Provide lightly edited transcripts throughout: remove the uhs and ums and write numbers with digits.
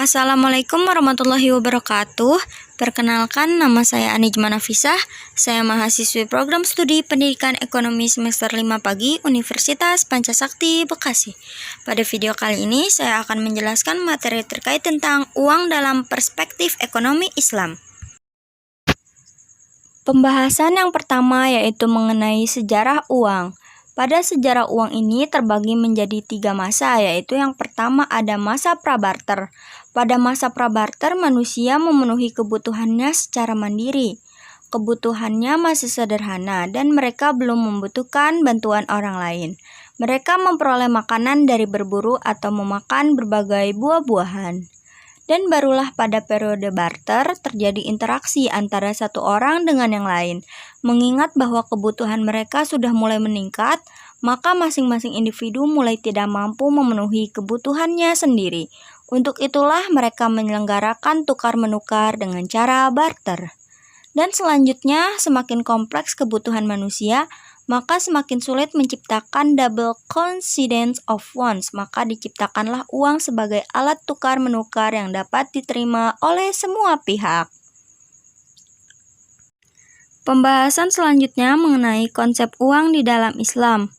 Assalamualaikum warahmatullahi wabarakatuh. Perkenalkan, nama saya Anijma Nafisah. Saya mahasiswi program studi Pendidikan Ekonomi semester 5 pagi Universitas Pancasakti, Bekasi. Pada video kali ini, saya akan menjelaskan materi terkait tentang uang dalam perspektif ekonomi Islam. Pembahasan yang pertama yaitu mengenai sejarah uang. Pada sejarah uang ini terbagi menjadi 3 masa, yaitu yang pertama ada masa prabarter. Pada masa prabarter, manusia memenuhi kebutuhannya secara mandiri. Kebutuhannya masih sederhana dan mereka belum membutuhkan bantuan orang lain. Mereka memperoleh makanan dari berburu atau memakan berbagai buah-buahan. Dan barulah pada periode barter terjadi interaksi antara satu orang dengan yang lain. Mengingat bahwa kebutuhan mereka sudah mulai meningkat, maka masing-masing individu mulai tidak mampu memenuhi kebutuhannya sendiri. Untuk itulah mereka menyelenggarakan tukar-menukar dengan cara barter. Dan selanjutnya, semakin kompleks kebutuhan manusia, maka semakin sulit menciptakan double coincidence of wants, maka diciptakanlah uang sebagai alat tukar-menukar yang dapat diterima oleh semua pihak. Pembahasan selanjutnya mengenai konsep uang di dalam Islam.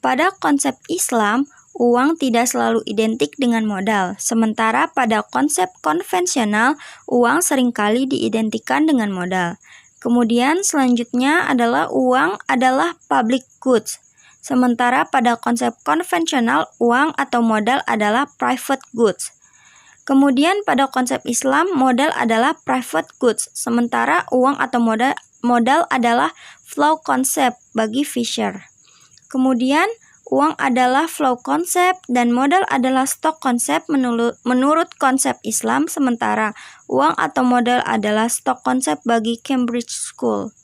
Pada konsep Islam, uang tidak selalu identik dengan modal, sementara pada konsep konvensional, uang seringkali diidentikan dengan modal. Kemudian selanjutnya adalah uang adalah public goods, sementara pada konsep konvensional, uang atau modal adalah private goods. Kemudian pada konsep Islam, modal adalah private goods, sementara uang atau modal adalah flow concept bagi Fisher. Kemudian, uang adalah flow konsep dan modal adalah stock konsep menurut konsep Islam, sementara uang atau modal adalah stock konsep bagi Cambridge School.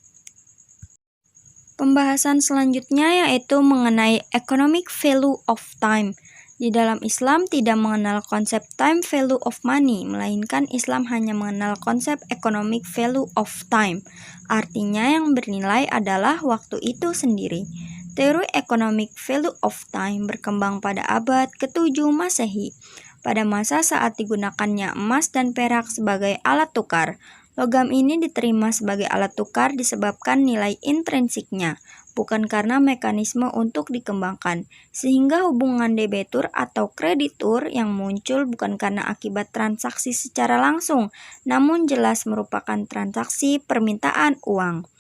Pembahasan selanjutnya yaitu mengenai economic value of time. Di dalam Islam tidak mengenal konsep time value of money, melainkan Islam hanya mengenal konsep economic value of time. Artinya yang bernilai adalah waktu itu sendiri. Teori economic value of time berkembang pada abad ke-7 Masehi. Pada masa saat digunakannya emas dan perak sebagai alat tukar. Logam ini diterima sebagai alat tukar disebabkan nilai intrinsiknya, bukan karena mekanisme untuk dikembangkan, sehingga hubungan debitur atau kreditur yang muncul bukan karena akibat transaksi secara langsung, namun jelas merupakan transaksi permintaan uang.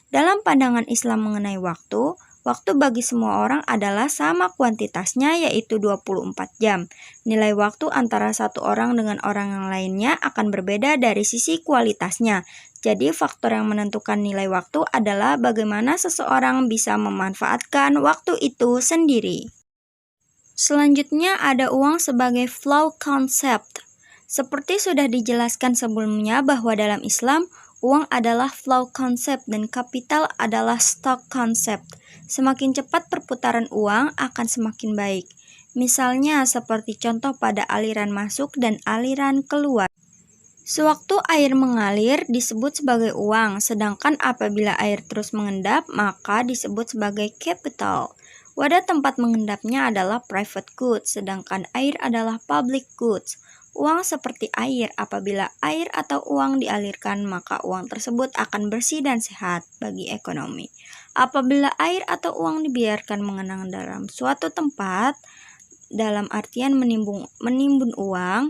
Dalam pandangan Islam mengenai waktu bagi semua orang adalah sama kuantitasnya, yaitu 24 jam. Nilai waktu antara satu orang dengan orang yang lainnya akan berbeda dari sisi kualitasnya. Jadi faktor yang menentukan nilai waktu adalah bagaimana seseorang bisa memanfaatkan waktu itu sendiri. Selanjutnya ada uang sebagai flow concept. Seperti sudah dijelaskan sebelumnya bahwa dalam Islam, uang adalah flow concept dan kapital adalah stock concept. Semakin cepat perputaran uang akan semakin baik. Misalnya seperti contoh pada aliran masuk dan aliran keluar. Sewaktu air mengalir disebut sebagai uang, sedangkan apabila air terus mengendap maka disebut sebagai capital. Wadah tempat mengendapnya adalah private goods, sedangkan air adalah public goods. Uang seperti air, apabila air atau uang dialirkan maka uang tersebut akan bersih dan sehat bagi ekonomi. Apabila air atau uang dibiarkan mengenang dalam suatu tempat, dalam artian menimbun uang,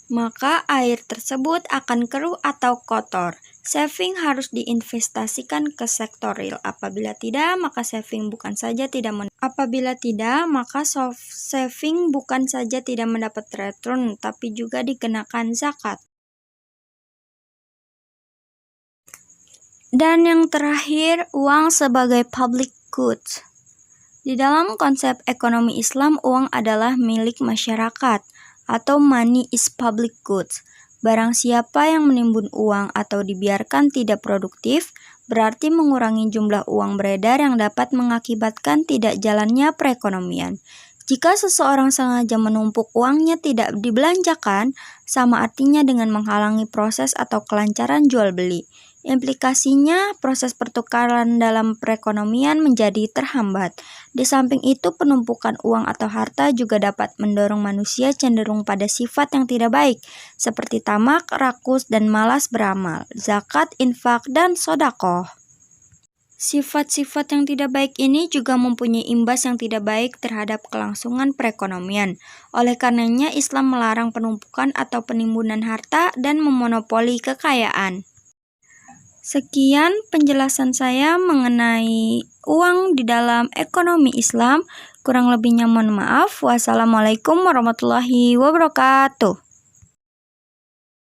maka air tersebut akan keruh atau kotor. Saving harus diinvestasikan ke sektor real. Apabila tidak, maka saving bukan saja tidak mendapat return, tapi juga dikenakan zakat. Dan yang terakhir, uang sebagai public goods. Di dalam konsep ekonomi Islam, uang adalah milik masyarakat atau money is public goods. Barang siapa yang menimbun uang atau dibiarkan tidak produktif, berarti mengurangi jumlah uang beredar yang dapat mengakibatkan tidak jalannya perekonomian. Jika seseorang sengaja menumpuk uangnya tidak dibelanjakan, sama artinya dengan menghalangi proses atau kelancaran jual beli. Implikasinya, proses pertukaran dalam perekonomian menjadi terhambat. Di samping itu, penumpukan uang atau harta juga dapat mendorong manusia cenderung pada sifat yang tidak baik, seperti tamak, rakus, dan malas beramal, zakat, infak, dan sodakoh. Sifat-sifat yang tidak baik ini juga mempunyai imbas yang tidak baik terhadap kelangsungan perekonomian. Oleh karenanya, Islam melarang penumpukan atau penimbunan harta dan memonopoli kekayaan. Sekian penjelasan saya mengenai uang di dalam ekonomi Islam. Kurang lebihnya mohon maaf. Wassalamualaikum warahmatullahi wabarakatuh.